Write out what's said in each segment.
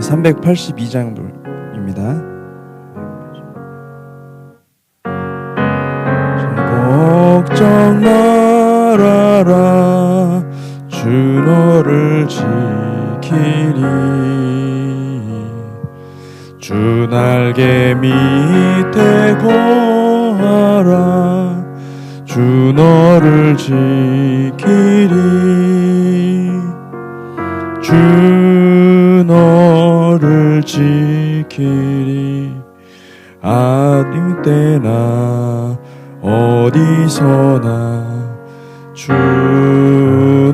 382장입니다. 걱정 말아라, 주 너를 지키리. 주 날개 밑에 거하라, 주 너를 지키리. 주 너를 지키리. 아무 때나 어디서나 주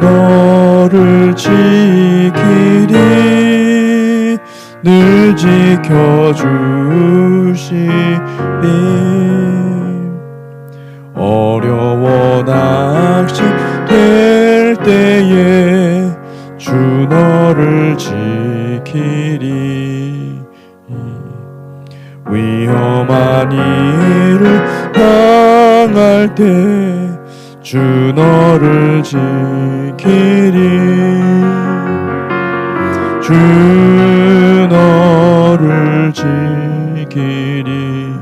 너를 지키리. 늘 지켜주시리. 어려워 낙심될 때에 주 너를 지키리. 위험한 일을 당할 때 주 너를 지키리. 주 너를 지키리.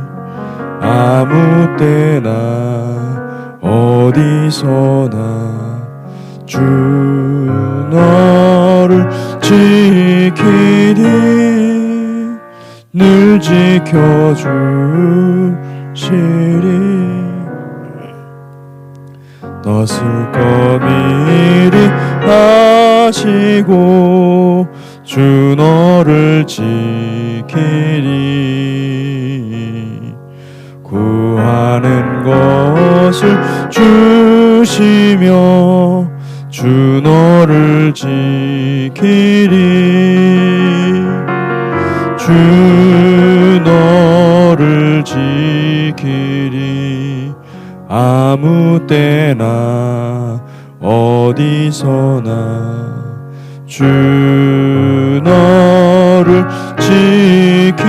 아무 때나 어디서나 주 너를 지키리. 늘 지켜주시리. 너슬 거미리 하시고 주 너를 지키리. 구하는 것을 주시며 주 너를 지키리. 주 너를 지키리. 아무 때나 어디서나 주 너를 지키리.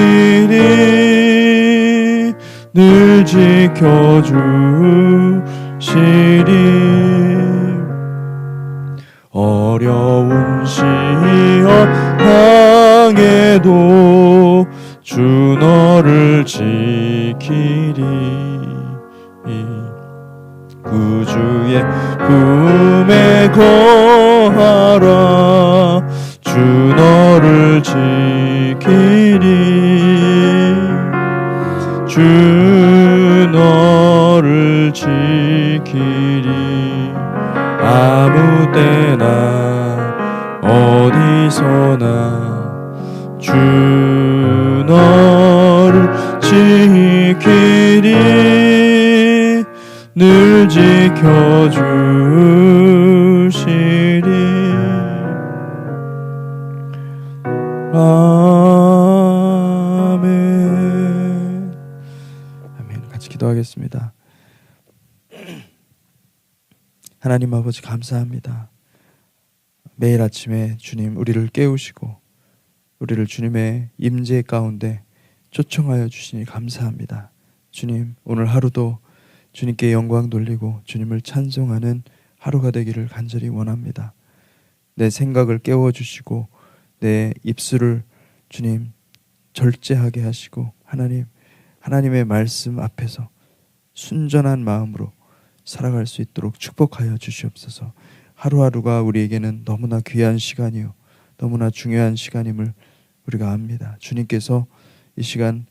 늘 지켜주시리. 어려운 시험 당해도 주 너를 지키리. 구주의 품에 거하라, 주 너를 지키리. 주 너를 지키리. 아무 때나 어디서나 주 너를 지키리. 늘 지켜주시리. 아멘. 아멘. 같이 기도하겠습니다. 하나님 아버지 감사합니다. 매일 아침에 주님 우리를 깨우시고 우리를 주님의 임재 가운데 초청하여 주시니 감사합니다. 주님 오늘 하루도 주님께 영광 돌리고 주님을 찬송하는 하루가 되기를 간절히 원합니다. 내 생각을 깨워주시고 내 입술을 주님 절제하게 하시고 하나님의 말씀 앞에서 순전한 마음으로 살아갈 수 있도록 축복하여 주시옵소서. 하루하루가 우리에게는 너무나 귀한 시간이요 너무나 중요한 시간임을 우리가 압니다. 주님께서 이 시간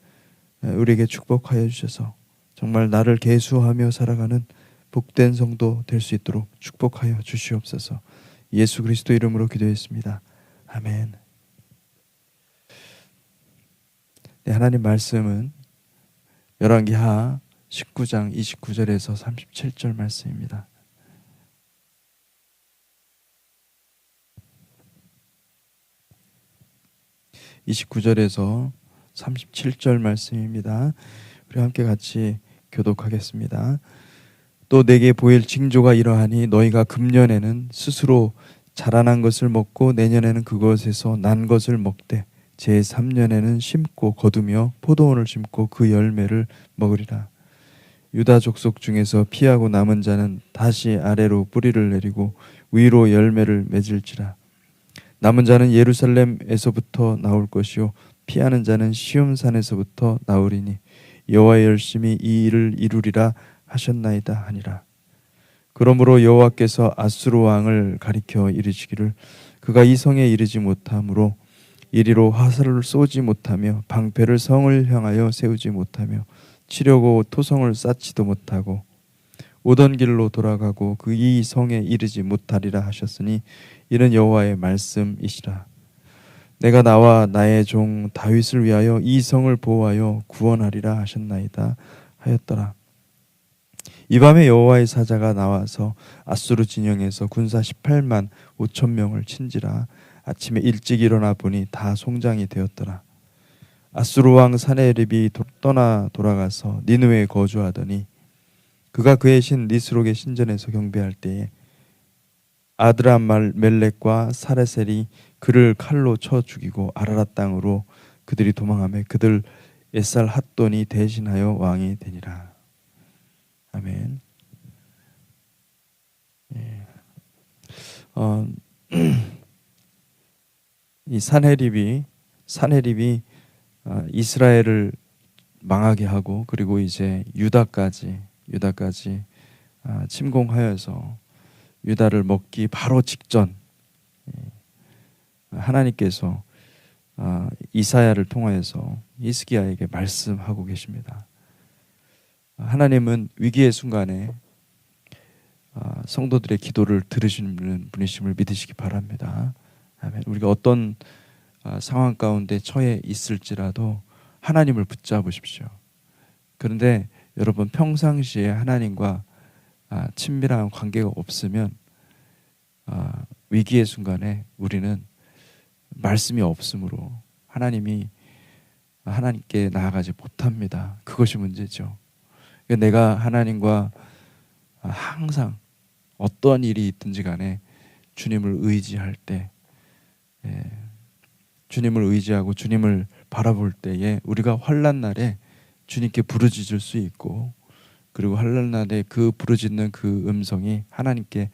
우리에게 축복하여 주셔서 정말 나를 계수하며 살아가는 복된 성도 될 수 있도록 축복하여 주시옵소서. 예수 그리스도 이름으로 기도했습니다. 아멘. 네, 하나님 말씀은 열왕기하 19장 29절에서 37절 말씀입니다. (29절에서) 37절 말씀입니다. 우리 함께 같이 교독하겠습니다. 또 내게 보일 징조가 이러하니 너희가 금년에는 스스로 자라난 것을 먹고 내년에는 그것에서 난 것을 먹되 제3년에는 심고 거두며 포도원을 심고 그 열매를 먹으리라. 유다 족속 중에서 피하고 남은 자는 다시 아래로 뿌리를 내리고 위로 열매를 맺을지라. 남은 자는 예루살렘에서부터 나올 것이요 피하는 자는 시온산에서부터 나오리니 여호와의 열심히 이 일을 이루리라 하셨나이다 하니라. 그러므로 여호와께서 아수르 왕을 가리켜 이르시기를 그가 이 성에 이르지 못하므로 이리로 화살을 쏘지 못하며 방패를 성을 향하여 세우지 못하며 치려고 토성을 쌓지도 못하고 오던 길로 돌아가고 그 이 성에 이르지 못하리라 하셨으니 이는 여호와의 말씀이시라. 내가 나와 나의 종 다윗을 위하여 이 성을 보호하여 구원하리라 하셨나이다 하였더라. 이 밤에 여호와의 사자가 나와서 아수르 진영에서 군사 18만 5천 명을 친지라. 아침에 일찍 일어나 보니 다 송장이 되었더라. 아수르 왕 사네립이 떠나 돌아가서 니느웨에 거주하더니 그가 그의 신 니스록의 신전에서 경배할 때에 아드람멜렉과 사레셀이 그를 칼로 쳐 죽이고 아라랏 땅으로 그들이 도망하며 그들 에살 핫돈이 대신하여 왕이 되니라. 아멘. 예. 이 산헤립이 이스라엘을 망하게 하고 그리고 이제 유다까지 침공하여서 유다를 먹기 바로 직전 하나님께서 이사야를 통하여서 히스기야에게 말씀하고 계십니다. 하나님은 위기의 순간에 성도들의 기도를 들으시는 분이심을 믿으시기 바랍니다. 아멘. 우리가 어떤 상황 가운데 처해 있을지라도 하나님을 붙잡으십시오. 그런데 여러분 평상시에 하나님과 친밀한 관계가 없으면 위기의 순간에 우리는 말씀이 없으므로 하나님께 나아가지 못합니다. 그것이 문제죠. 내가 하나님과 항상 어떠한 일이 있든지 간에 주님을 의지할 때 주님을 의지하고 주님을 바라볼 때에 우리가 환난 날에 주님께 부르짖을 수 있고 그리고 환난 날에 그 부르짖는 그 음성이 하나님께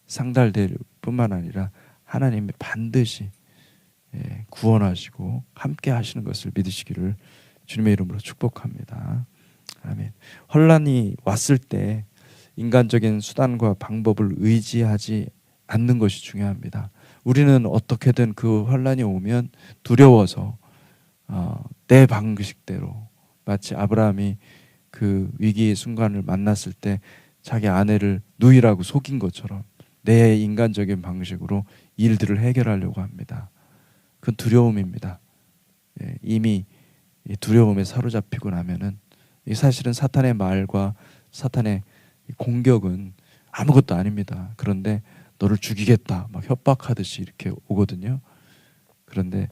상달될 뿐만 아니라 하나님이 반드시 구원하시고 함께 하시는 것을 믿으시기를 주님의 이름으로 축복합니다. 아멘. 환난이 왔을 때 인간적인 수단과 방법을 의지하지 않는 것이 중요합니다. 우리는 어떻게든 그 환난이 오면 두려워서 내 방식대로 마치 아브라함이 그 위기의 순간을 만났을 때 자기 아내를 누이라고 속인 것처럼 내 인간적인 방식으로 일들을 해결하려고 합니다. 그건 두려움입니다. 이미 두려움에 사로잡히고 나면은 사실은 사탄의 말과 사탄의 공격은 아무것도 아닙니다. 그런데 너를 죽이겠다 막 협박하듯이 이렇게 오거든요. 그런데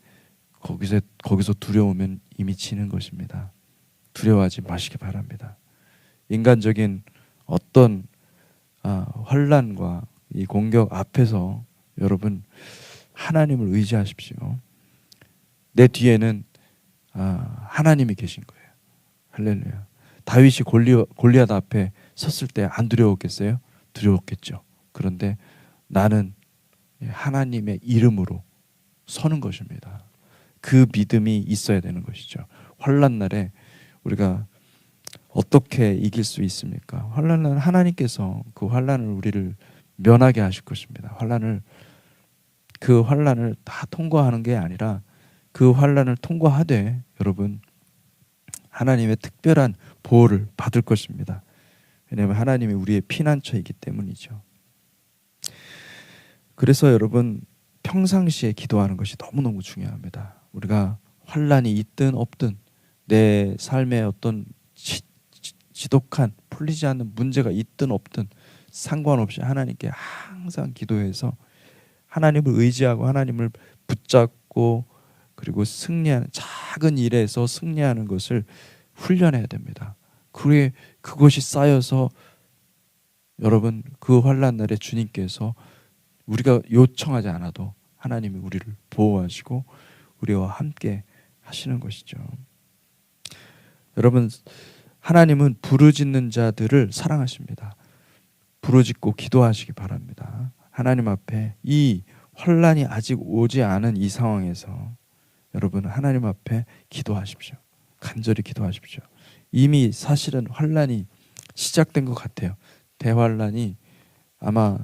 거기서 두려우면 이미 지는 것입니다. 두려워하지 마시기 바랍니다. 인간적인 어떤 환난과 이 공격 앞에서 여러분 하나님을 의지하십시오. 내 뒤에는 하나님이 계신 거예요. 할렐루야. 다윗이 골리앗 앞에 섰을 때 안 두려웠겠어요? 두려웠겠죠. 그런데 나는 하나님의 이름으로 서는 것입니다. 그 믿음이 있어야 되는 것이죠. 환난 날에 우리가 어떻게 이길 수 있습니까? 환난은 하나님께서 그 환난을 우리를 면하게 하실 것입니다. 그 환난을 다 통과하는 게 아니라 그 환난을 통과하되 여러분 하나님의 특별한 보호를 받을 것입니다. 왜냐하면 하나님이 우리의 피난처이기 때문이죠. 그래서 여러분 평상시에 기도하는 것이 너무너무 중요합니다. 우리가 환난이 있든 없든 내 삶에 어떤 지독한 풀리지 않는 문제가 있든 없든 상관없이 하나님께 항상 기도해서 하나님을 의지하고 하나님을 붙잡고 그리고 승리하는 작은 일에서 승리하는 것을 훈련해야 됩니다. 그것이 쌓여서 여러분 그 환난 날에 주님께서 우리가 요청하지 않아도 하나님이 우리를 보호하시고 우리와 함께 하시는 것이죠. 여러분 하나님은 부르짖는 자들을 사랑하십니다. 부르짖고 기도하시기 바랍니다. 하나님 앞에 이 환란이 아직 오지 않은 이 상황에서 여러분 하나님 앞에 기도하십시오. 간절히 기도하십시오. 이미 사실은 환란이 시작된 것 같아요. 대환란이 아마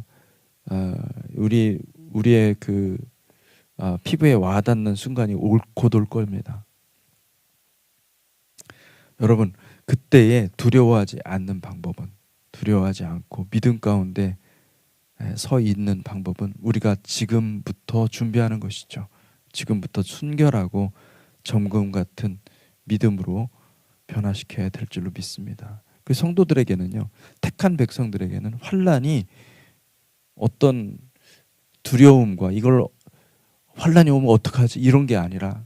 우리의 그 피부에 와닿는 순간이 곧 올 겁니다. 여러분, 그때에 두려워하지 않는 방법은, 두려워하지 않고 믿음 가운데 서 있는 방법은 우리가 지금부터 준비하는 것이죠. 지금부터 순결하고 점검 같은 믿음으로 변화시켜야 될 줄로 믿습니다. 그 성도들에게는요, 택한 백성들에게는 환란이 어떤 두려움과 이걸 환란이 오면 어떡하지 이런 게 아니라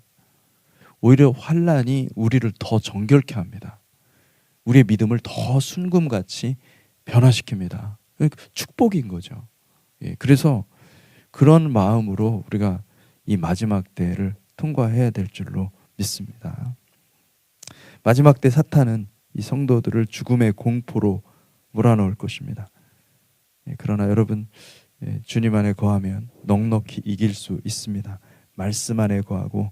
오히려 환란이 우리를 더 정결케 합니다. 우리의 믿음을 더 순금같이 변화시킵니다. 축복인 거죠. 예, 그래서 그런 마음으로 우리가 이 마지막 때를 통과해야 될 줄로 믿습니다. 마지막 때 사탄은 이 성도들을 죽음의 공포로 몰아넣을 것입니다. 예, 그러나 여러분, 주님 안에 거하면 넉넉히 이길 수 있습니다. 말씀 안에 거하고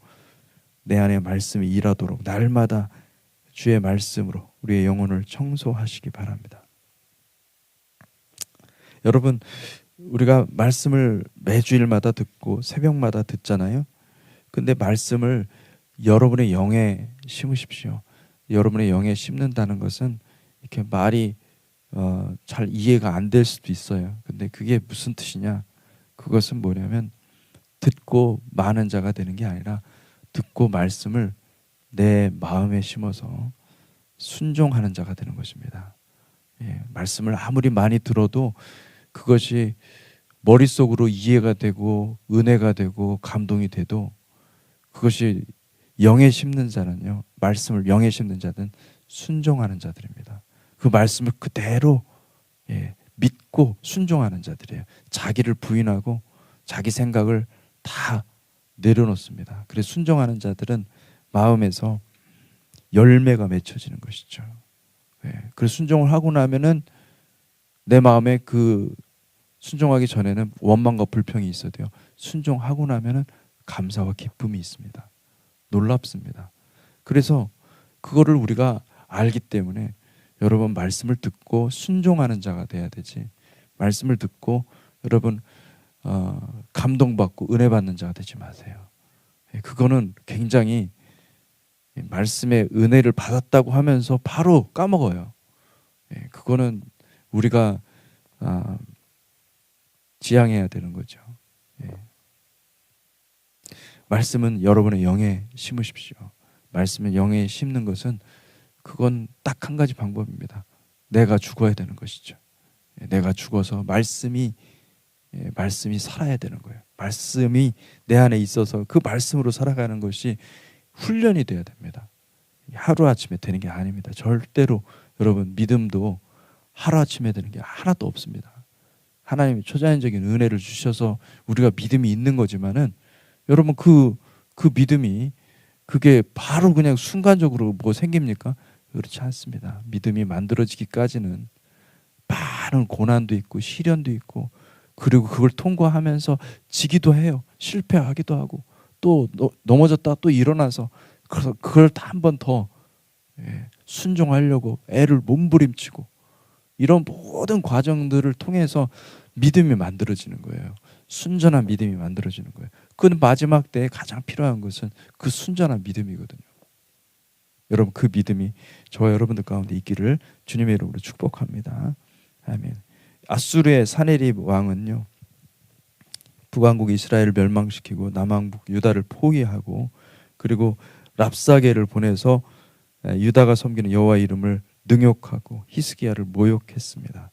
내 안에 말씀이 일하도록 날마다 주의 말씀으로 우리의 영혼을 청소하시기 바랍니다. 여러분, 우리가 말씀을 매주일마다 듣고 새벽마다 듣잖아요. 근데 말씀을 여러분의 영에 심으십시오. 여러분의 영에 심는다는 것은 이렇게 말이 잘 이해가 안 될 수도 있어요. 근데 그게 무슨 뜻이냐? 그것은 뭐냐면 듣고 많은 자가 되는 게 아니라 듣고 말씀을 내 마음에 심어서 순종하는 자가 되는 것입니다. 예, 말씀을 아무리 많이 들어도 그것이 머릿속으로 이해가 되고 은혜가 되고 감동이 돼도 그것이 영에 심는 자는요, 말씀을 영에 심는 자는 순종하는 자들입니다. 그 말씀을 그대로 믿고 순종하는 자들이에요. 자기를 부인하고 자기 생각을 다 내려놓습니다. 그래서 순종하는 자들은 마음에서 열매가 맺혀지는 것이죠. 그래서 순종을 하고 나면은 내 마음에 그 순종하기 전에는 원망과 불평이 있어도요, 순종하고 나면은 감사와 기쁨이 있습니다. 놀랍습니다. 그래서 그거를 우리가 알기 때문에 여러분 말씀을 듣고 순종하는 자가 돼야 되지, 말씀을 듣고 여러분 감동받고 은혜 받는 자가 되지 마세요. 그거는 굉장히 말씀의 은혜를 받았다고 하면서 바로 까먹어요. 그거는 우리가 지향해야 되는 거죠. 말씀은 여러분의 영에 심으십시오. 말씀을 영에 심는 것은 그건 딱 한 가지 방법입니다. 내가 죽어야 되는 것이죠. 내가 죽어서 말씀이 살아야 되는 거예요. 말씀이 내 안에 있어서 그 말씀으로 살아가는 것이 훈련이 돼야 됩니다. 하루아침에 되는 게 아닙니다. 절대로 여러분 믿음도 하루아침에 되는 게 하나도 없습니다. 하나님이 초자연적인 은혜를 주셔서 우리가 믿음이 있는 거지만은 여러분 그 믿음이 그게 바로 그냥 순간적으로 뭐 생깁니까? 그렇지 않습니다. 믿음이 만들어지기까지는 많은 고난도 있고 시련도 있고, 그리고 그걸 통과하면서 지기도 해요. 실패하기도 하고 또 넘어졌다가 또 일어나서 그래서 그걸 한 번 더 순종하려고 애를 몸부림치고, 이런 모든 과정들을 통해서 믿음이 만들어지는 거예요. 순전한 믿음이 만들어지는 거예요. 그 마지막 때에 가장 필요한 것은 그 순전한 믿음이거든요. 여러분 그 믿음이 저와 여러분들 가운데 있기를 주님의 이름으로 축복합니다. 아멘. 아수르의 사네립 왕은요, 북왕국 이스라엘을 멸망시키고 남왕국 유다를 포위하고, 그리고 랍사게를 보내서 유다가 섬기는 여호와 이름을 능욕하고 히스기야를 모욕했습니다.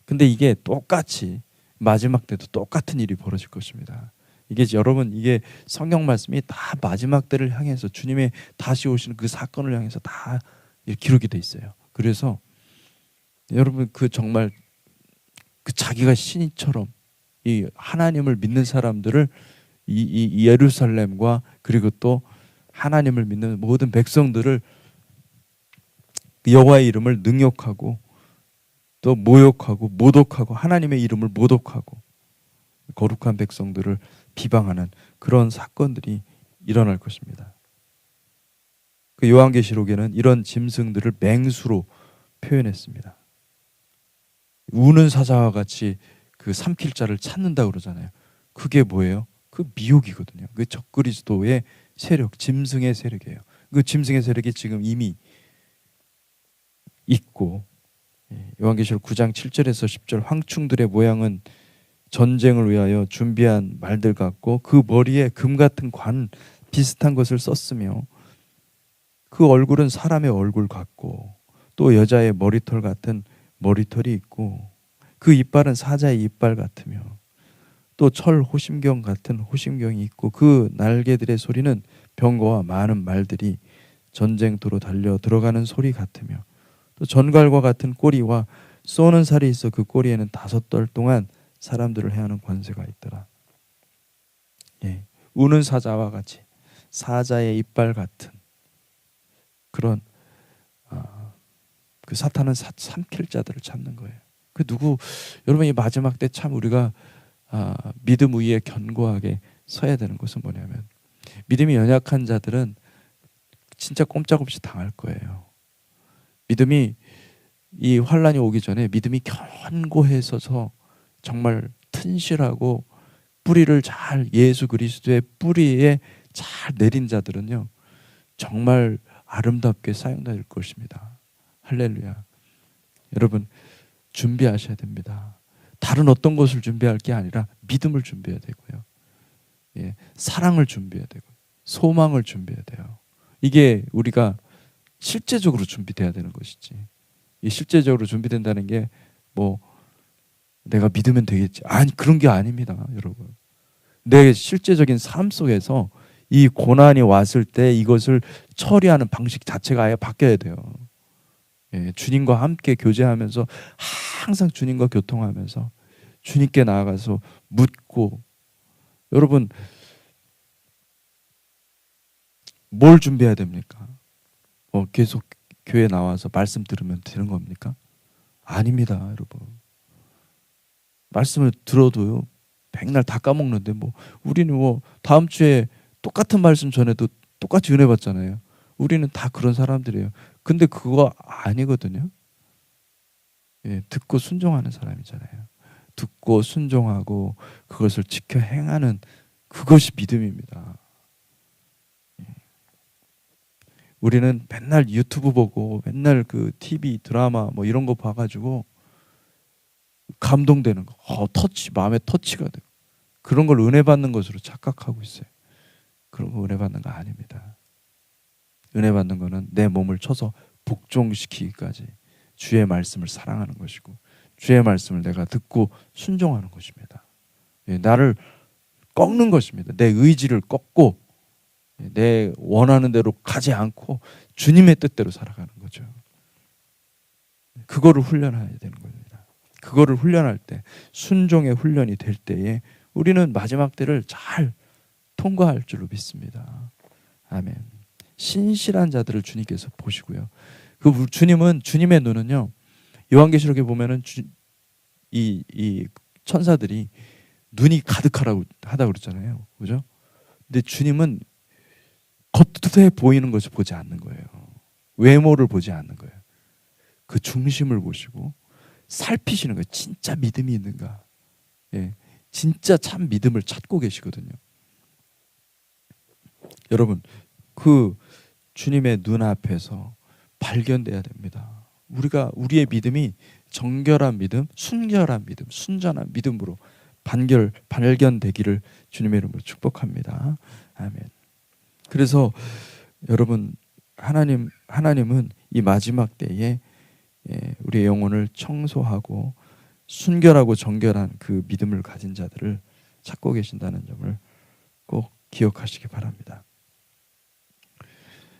근데 이게 똑같이 마지막 때도 똑같은 일이 벌어질 것입니다. 이게 여러분, 이게 성경 말씀이 다 마지막 때를 향해서 주님의 다시 오시는 그 사건을 향해서 다 기록이 돼 있어요. 그래서 여러분 그 정말 그 자기가 신이처럼 이 하나님을 믿는 사람들을 이 예루살렘과 그리고 또 하나님을 믿는 모든 백성들을 여호와의 이름을 능욕하고 또 모욕하고 모독하고 하나님의 이름을 모독하고 거룩한 백성들을 비방하는 그런 사건들이 일어날 것입니다. 그 요한계시록에는 이런 짐승들을 맹수로 표현했습니다. 우는 사자와 같이 그 삼킬 자를 찾는다 그러잖아요. 그게 뭐예요? 그 미혹이거든요. 그 적그리스도의 세력, 짐승의 세력이에요. 그 짐승의 세력이 지금 이미 있고, 요한계시록 9장 7절에서 10절 황충들의 모양은 전쟁을 위하여 준비한 말들 같고 그 머리에 금 같은 관 비슷한 것을 썼으며 그 얼굴은 사람의 얼굴 같고 또 여자의 머리털 같은 머리털이 있고 그 이빨은 사자의 이빨 같으며 또 철 호심경 같은 호심경이 있고 그 날개들의 소리는 병거와 많은 말들이 전쟁터로 달려 들어가는 소리 같으며 또 전갈과 같은 꼬리와 쏘는 살이 있어 그 꼬리에는 5달 동안 사람들을 해하는 권세가 있더라. 예, 우는 사자와 같이 사자의 이빨 같은 그런 그 사탄은 삼킬 자들을 찾는 거예요. 그 누구 여러분 이 마지막 때 참 우리가 믿음 위에 견고하게 서야 되는 것은 뭐냐면 믿음이 연약한 자들은 진짜 꼼짝없이 당할 거예요. 믿음이 이 환란이 오기 전에 믿음이 견고해서서 정말 튼실하고 뿌리를 잘 예수 그리스도의 뿌리에 잘 내린 자들은요 정말 아름답게 사용될 것입니다. 할렐루야. 여러분 준비하셔야 됩니다. 다른 어떤 것을 준비할 게 아니라 믿음을 준비해야 되고요. 예, 사랑을 준비해야 되고 소망을 준비해야 돼요. 이게 우리가 실제적으로 준비돼야 되는 것이지. 이 실제적으로 준비된다는 게 뭐 내가 믿으면 되겠지. 아니 그런 게 아닙니다, 여러분. 내 실제적인 삶 속에서 이 고난이 왔을 때 이것을 처리하는 방식 자체가 아예 바뀌어야 돼요. 예, 주님과 함께 교제하면서 항상 주님과 교통하면서 주님께 나아가서 묻고 여러분 뭘 준비해야 됩니까? 계속 교회 나와서 말씀 들으면 되는 겁니까? 아닙니다, 여러분. 말씀을 들어도요 백날 다 까먹는데 우리는 다음 주에 똑같은 말씀 전에도 똑같이 은혜 받잖아요. 우리는 다 그런 사람들이에요. 근데 그거 아니거든요. 예, 듣고 순종하는 사람이잖아요. 듣고 순종하고 그것을 지켜 행하는 그것이 믿음입니다. 예. 우리는 맨날 유튜브 보고 맨날 그 TV 드라마 이런 거 봐가지고 감동되는 거, 마음에 터치가 되고 그런 걸 은혜 받는 것으로 착각하고 있어요. 그런 거 은혜 받는 거 아닙니다. 은혜 받는 거는 내 몸을 쳐서 복종시키기까지 주의 말씀을 사랑하는 것이고 주의 말씀을 내가 듣고 순종하는 것입니다. 나를 꺾는 것입니다. 내 의지를 꺾고 내 원하는 대로 가지 않고 주님의 뜻대로 살아가는 거죠. 그거를 훈련해야 되는 겁니다. 그거를 훈련할 때 순종의 훈련이 될 때에 우리는 마지막 때를 잘 통과할 줄로 믿습니다. 아멘. 신실한 자들을 주님께서 보시고요. 그 주님은 주님의 눈은요. 요한계시록에 보면은 이 천사들이 눈이 가득하다고 그랬잖아요. 그죠? 근데 주님은 겉에 보이는 것을 보지 않는 거예요. 외모를 보지 않는 거예요. 그 중심을 보시고 살피시는 거예요. 진짜 믿음이 있는가? 예, 진짜 참 믿음을 찾고 계시거든요. 여러분, 그 주님의 눈앞에서 발견돼야 됩니다. 우리의 믿음이 정결한 믿음, 순결한 믿음, 순전한 믿음으로 발견되기를 주님의 이름으로 축복합니다. 아멘. 그래서 여러분 하나님은 이 마지막 때에 우리의 영혼을 청소하고 순결하고 정결한 그 믿음을 가진 자들을 찾고 계신다는 점을 꼭 기억하시기 바랍니다.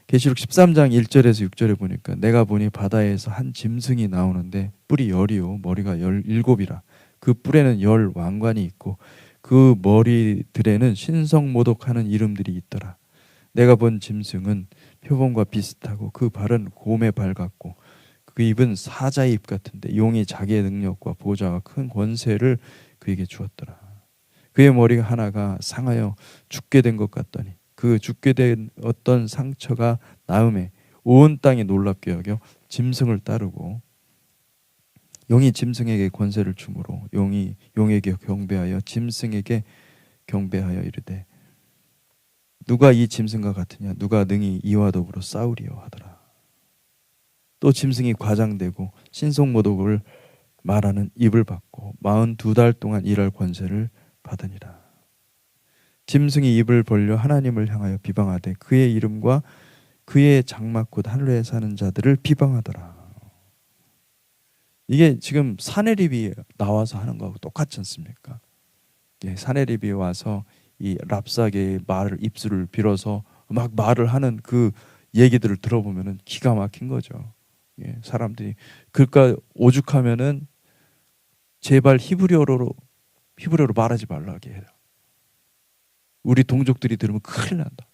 계시록 13장 1절에서 6절에 보니까 내가 보니 바다에서 한 짐승이 나오는데 뿔이 10이요 머리가 17이라 그 뿔에는 10 왕관이 있고 그 머리들에는 신성모독하는 이름들이 있더라. 내가 본 짐승은 표범과 비슷하고 그 발은 곰의 발 같고 그 입은 사자의 입 같은데 용이 자기의 능력과 보좌와 큰 권세를 그에게 주었더라. 그의 머리가 하나가 상하여 죽게 된 것 같더니 그 죽게 된 어떤 상처가 나음에 온 땅이 놀랍게 여겨 짐승을 따르고 용이 짐승에게 권세를 주므로 용이 용에게 경배하여 짐승에게 경배하여 이르되 누가 이 짐승과 같으냐 누가 능히 이와 더불어 싸우리요 하더라. 또 짐승이 과장되고 신속모독을 말하는 입을 받고 42달 동안 일할 권세를 받으니라. 짐승이 입을 벌려 하나님을 향하여 비방하되 그의 이름과 그의 장막 곧 하늘에 사는 자들을 비방하더라. 이게 지금 사내립이 나와서 하는 거하고 똑같지 않습니까? 예, 사내립이 와서 이 랍사게의 말을 입술을 빌어서 막 말을 하는 그 얘기들을 들어보면은 기가 막힌 거죠. 예, 사람들이 그러니까 오죽하면은 제발 히브리어로 말하지 말라게 해라. 우리 동족들이 들으면 큰일 난다.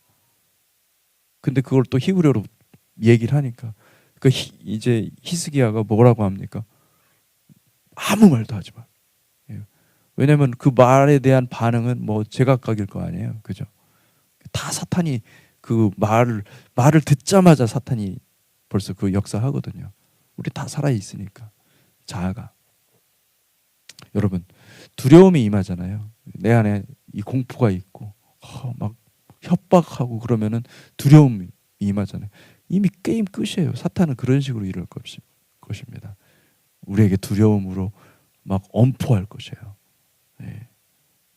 근데 그걸 또 히브리어로 얘기를 하니까 그 이제 히스기야가 뭐라고 합니까? 아무 말도 하지 마. 예. 왜냐하면 그 말에 대한 반응은 뭐 제각각일 거 아니에요, 그죠? 다 사탄이 그 말을 듣자마자 사탄이 벌써 그 역사하거든요. 우리 다 살아 있으니까 자아가. 여러분 두려움이 임하잖아요. 내 안에 이 공포가 있고 막 협박하고 그러면은 두려움이 임하잖아요. 이미 게임 끝이에요. 사탄은 그런 식으로 이럴 것입니다. 우리에게 두려움으로 막 엄포할 것이에요. 네.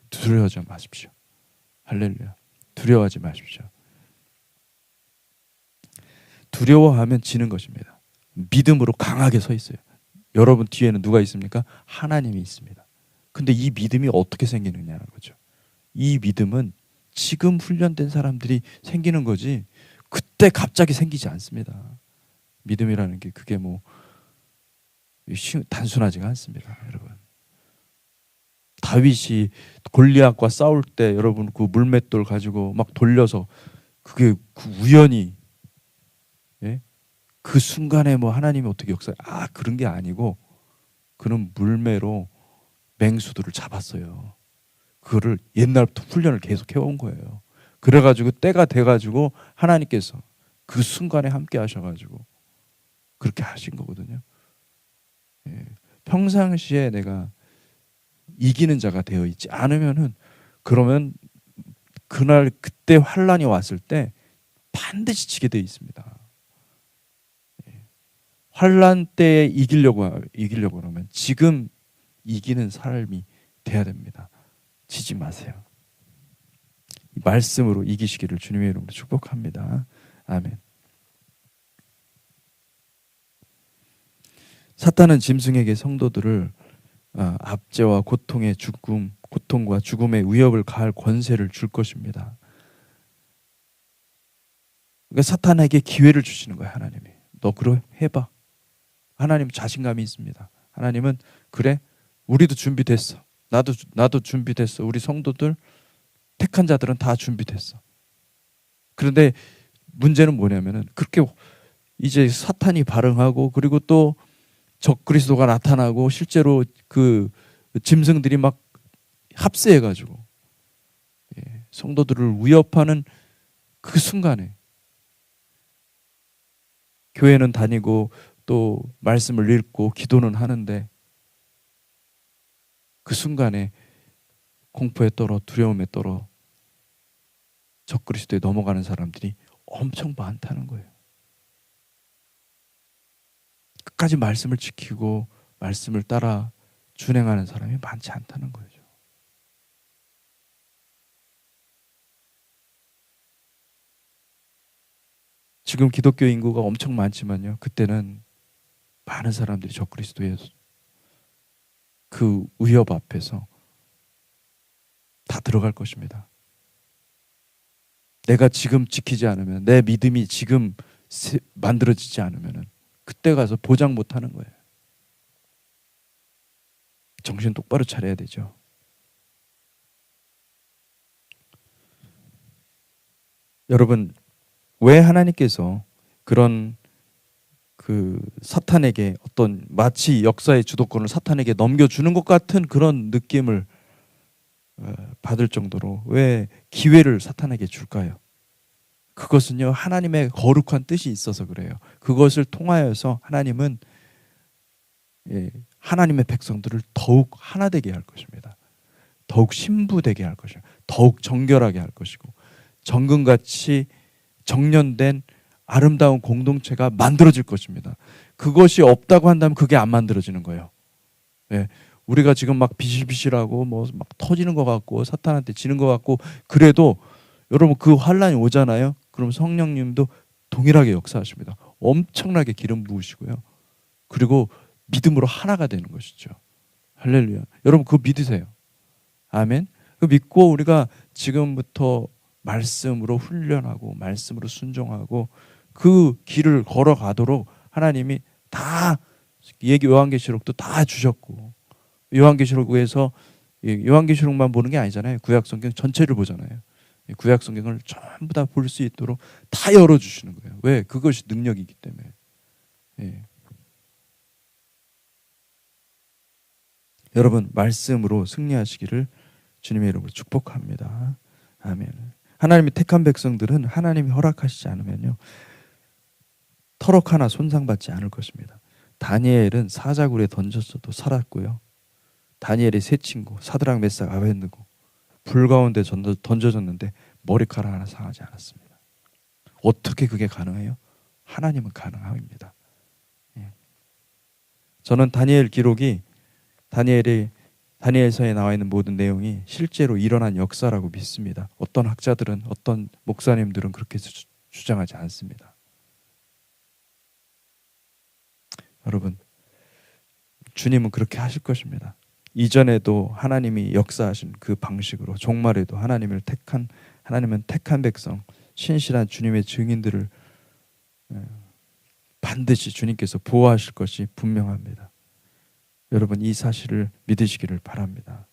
두려워하지 마십시오. 할렐루야. 두려워하지 마십시오. 두려워하면 지는 것입니다. 믿음으로 강하게 서 있어요. 여러분 뒤에는 누가 있습니까? 하나님이 있습니다. 근데 이 믿음이 어떻게 생기느냐는 거죠. 이 믿음은 지금 훈련된 사람들이 생기는 거지 그때 갑자기 생기지 않습니다. 믿음이라는 게 그게 뭐 단순하지가 않습니다. 여러분 다윗이 골리앗과 싸울 때 여러분 그 물맷돌 가지고 막 돌려서 그게 그 우연히 예? 그 순간에 뭐 하나님이 어떻게 그런 게 아니고 그는 물매로 맹수들을 잡았어요. 그거를 옛날부터 훈련을 계속 해온 거예요. 그래가지고 때가 돼가지고 하나님께서 그 순간에 함께 하셔가지고 그렇게 하신 거거든요. 예. 평상시에 내가 이기는 자가 되어 있지 않으면은 그러면 그날 그때 환란이 왔을 때 반드시 지게 되어 있습니다. 예. 환란 때에 이기려고 그러면 지금 이기는 삶이 돼야 됩니다. 지지 마세요. 말씀으로 이기시기를 주님의 이름으로 축복합니다. 아멘. 사탄은 짐승에게 성도들을 압제와 고통과 죽음의 위협을 가할 권세를 줄 것입니다. 그러니까 사탄에게 기회를 주시는 거예요. 하나님이. 너 그래 해봐. 하나님 자신감이 있습니다. 하나님은 그래 우리도 준비됐어. 나도 준비됐어. 우리 성도들 택한 자들은 다 준비됐어. 그런데 문제는 뭐냐면은 그렇게 이제 사탄이 발흥하고 그리고 또 적그리스도가 나타나고 실제로 그 짐승들이 막 합세해가지고 성도들을 위협하는 그 순간에 교회는 다니고 또 말씀을 읽고 기도는 하는데 그 순간에 공포에 떨어 두려움에 떨어 적그리스도에 넘어가는 사람들이 엄청 많다는 거예요. 끝까지 말씀을 지키고 말씀을 따라 준행하는 사람이 많지 않다는 거죠. 지금 기독교 인구가 엄청 많지만요. 그때는 많은 사람들이 적그리스도의 그 위협 앞에서 다 들어갈 것입니다. 내가 지금 지키지 않으면 내 믿음이 지금 만들어지지 않으면 그때 가서 보장 못하는 거예요. 정신 똑바로 차려야 되죠. 여러분 왜 하나님께서 그런 그 사탄에게 어떤 마치 역사의 주도권을 사탄에게 넘겨주는 것 같은 그런 느낌을 받을 정도로 왜 기회를 사탄에게 줄까요? 그것은요, 하나님의 거룩한 뜻이 있어서 그래요. 그것을 통하여서 하나님은 하나님의 백성들을 더욱 하나 되게 할 것입니다. 더욱 신부되게 할 것이고, 더욱 정결하게 할 것이고, 정금같이 정련된 아름다운 공동체가 만들어질 것입니다. 그것이 없다고 한다면 그게 안 만들어지는 거예요. 우리가 지금 막 비실비실하고 뭐 막 터지는 것 같고 사탄한테 지는 것 같고 그래도 여러분 그 환란이 오잖아요. 그럼 성령님도 동일하게 역사하십니다. 엄청나게 기름 부으시고요. 그리고 믿음으로 하나가 되는 것이죠. 할렐루야. 여러분 그거 믿으세요. 아멘. 그 믿고 우리가 지금부터 말씀으로 훈련하고 말씀으로 순종하고 그 길을 걸어가도록 하나님이 다 요한계시록도 다 주셨고, 요한계시록에서 요한계시록만 보는 게 아니잖아요. 구약성경 전체를 보잖아요. 구약성경을 전부 다 볼 수 있도록 다 열어주시는 거예요. 왜? 그것이 능력이기 때문에. 여러분 말씀으로 승리하시기를 주님의 이름으로 축복합니다. 아멘. 하나님이 택한 백성들은 하나님이 허락하시지 않으면요 터럭 하나 손상받지 않을 것입니다. 다니엘은 사자굴에 던졌어도 살았고요. 다니엘의 세 친구 사드락 메삭 아벳느고 불 가운데 던져졌는데 머리카락 하나 상하지 않았습니다. 어떻게 그게 가능해요? 하나님은 가능합니다. 저는 다니엘 기록이 다니엘서에 나와 있는 모든 내용이 실제로 일어난 역사라고 믿습니다. 어떤 학자들은 어떤 목사님들은 그렇게 주장하지 않습니다. 여러분 주님은 그렇게 하실 것입니다. 이전에도 하나님이 역사하신 그 방식으로 종말에도 하나님은 택한 백성 신실한 주님의 증인들을 반드시 주님께서 보호하실 것이 분명합니다. 여러분 이 사실을 믿으시기를 바랍니다.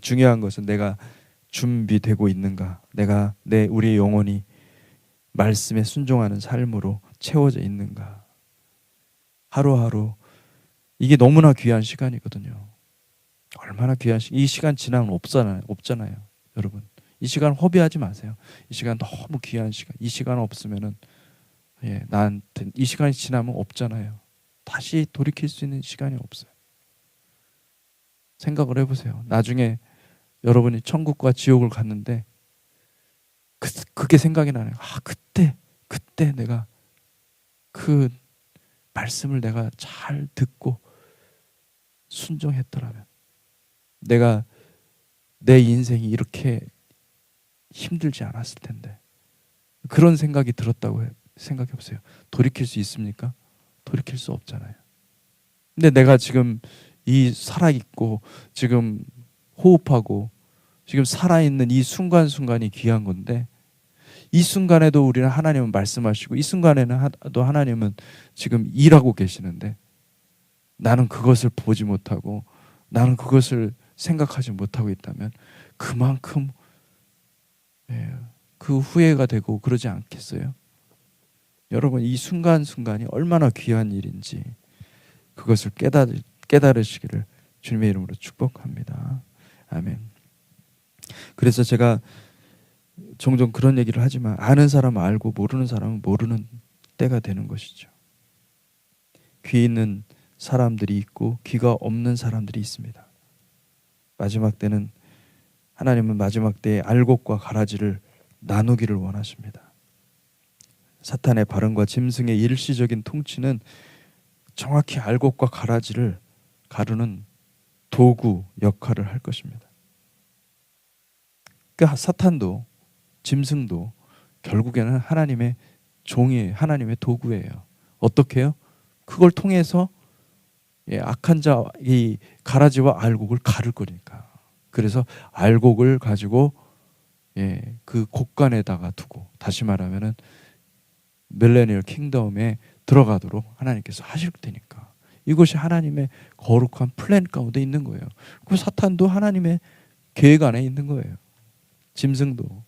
중요한 것은 내가 준비되고 있는가, 우리의 영혼이 말씀에 순종하는 삶으로 채워져 있는가. 하루하루 이게 너무나 귀한 시간이거든요. 얼마나 귀한 이 시간 지나면 없잖아요. 여러분 이 시간 허비하지 마세요. 이 시간 너무 귀한 시간. 이 시간 없으면은 나한테 이 시간이 지나면 없잖아요. 다시 돌이킬 수 있는 시간이 없어요. 생각을 해보세요. 나중에 여러분이 천국과 지옥을 갔는데 그게 생각이 나네요. 그때 내가 그 말씀을 내가 잘 듣고 순종했더라면 내가 내 인생이 이렇게 힘들지 않았을 텐데. 그런 생각이 들었다고 생각해 보세요. 돌이킬 수 있습니까? 돌이킬 수 없잖아요. 근데 내가 지금 이 살아있고 지금 호흡하고 지금 살아있는 이 순간순간이 귀한 건데 이 순간에도 우리는 하나님은 말씀하시고 이 순간에도 하나님은 지금 일하고 계시는데 나는 그것을 보지 못하고 나는 그것을 생각하지 못하고 있다면 그만큼 그 후회가 되고 그러지 않겠어요? 여러분 이 순간순간이 얼마나 귀한 일인지 그것을 깨달으시기를 주님의 이름으로 축복합니다. 아멘. 그래서 제가 종종 그런 얘기를 하지만 아는 사람은 알고 모르는 사람은 모르는 때가 되는 것이죠. 귀 있는 사람들이 있고 귀가 없는 사람들이 있습니다. 마지막 때는 하나님은 마지막 때에 알곡과 가라지를 나누기를 원하십니다. 사탄의 발언과 짐승의 일시적인 통치는 정확히 알곡과 가라지를 가르는 도구 역할을 할 것입니다. 그러니까 사탄도 짐승도 결국에는 하나님의 종이에요. 하나님의 도구예요. 어떻게 해요? 그걸 통해서 악한 자 이 가라지와 알곡을 가를 거니까. 그래서 알곡을 가지고 그 곳간에다가 두고 다시 말하면은 밀레니얼 킹덤에 들어가도록 하나님께서 하실 테니까. 이것이 하나님의 거룩한 플랜 가운데 있는 거예요. 그 사탄도 하나님의 계획 안에 있는 거예요. 짐승도.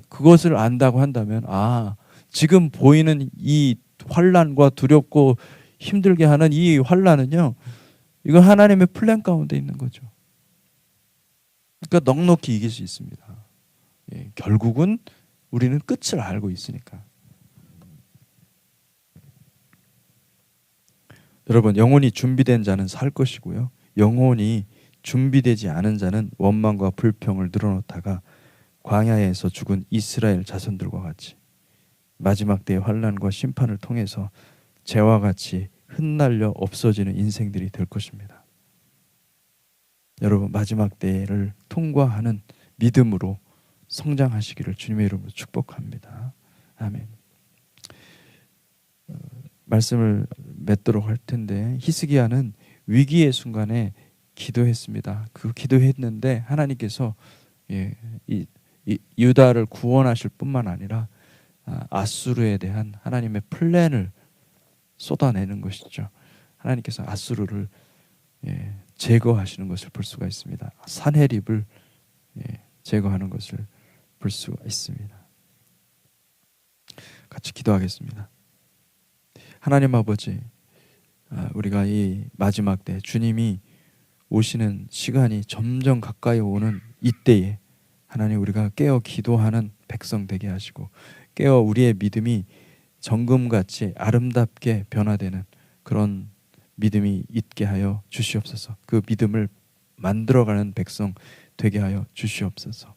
그것을 안다고 한다면 지금 보이는 이 환난과 두렵고 힘들게 하는 이 환난은요, 이건 하나님의 플랜 가운데 있는 거죠. 그러니까 넉넉히 이길 수 있습니다. 예, 결국은 우리는 끝을 알고 있으니까. 여러분, 영혼이 준비된 자는 살 것이고요. 영혼이 준비되지 않은 자는 원망과 불평을 늘어놓다가 광야에서 죽은 이스라엘 자손들과 같이 마지막 때의 환난과 심판을 통해서 재와 같이 흩날려 없어지는 인생들이 될 것입니다. 여러분, 마지막 때를 통과하는 믿음으로 성장하시기를 주님의 이름으로 축복합니다. 아멘. 말씀을 맺도록 할 텐데, 히스기야는 위기의 순간에 기도했습니다. 그 기도했는데 하나님께서 이 유다를 구원하실 뿐만 아니라 아수르에 대한 하나님의 플랜을 쏟아내는 것이죠. 하나님께서 아수르를 제거하시는 것을 볼 수가 있습니다. 산헤립을 제거하는 것을 볼 수가 있습니다. 같이 기도하겠습니다. 하나님 아버지, 우리가 이 마지막 때 주님이 오시는 시간이 점점 가까이 오는 이때에 하나님, 우리가 깨어 기도하는 백성 되게 하시고 깨어 우리의 믿음이 정금같이 아름답게 변화되는 그런 믿음이 있게 하여 주시옵소서. 그 믿음을 만들어가는 백성 되게 하여 주시옵소서.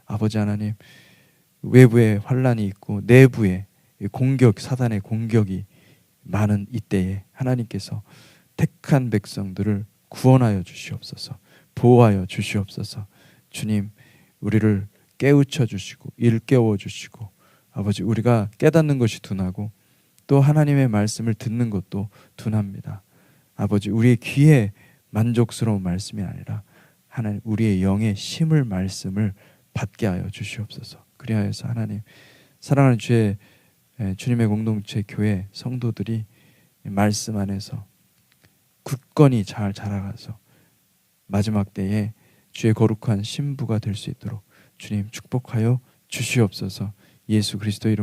아버지 하나님, 외부에 환란이 있고 내부에 공격, 사단의 공격이 많은 이때에 하나님께서 택한 백성들을 구원하여 주시옵소서. 보호하여 주시옵소서. 주님, 우리를 깨우쳐 주시고 일깨워 주시고, 아버지, 우리가 깨닫는 것이 둔하고 또 하나님의 말씀을 듣는 것도 둔합니다. 아버지, 우리의 귀에 만족스러운 말씀이 아니라 하나님, 우리의 영의 심을 말씀을 받게 하여 주시옵소서. 그리하여서 하나님, 사랑하는 주님의 공동체 교회 성도들이 말씀 안에서 굳건히 잘 자라가서 마지막 때에 주의 거룩한 신부가 될 수 있도록 주님 축복하여 주시옵소서. 예수 그리스도 이름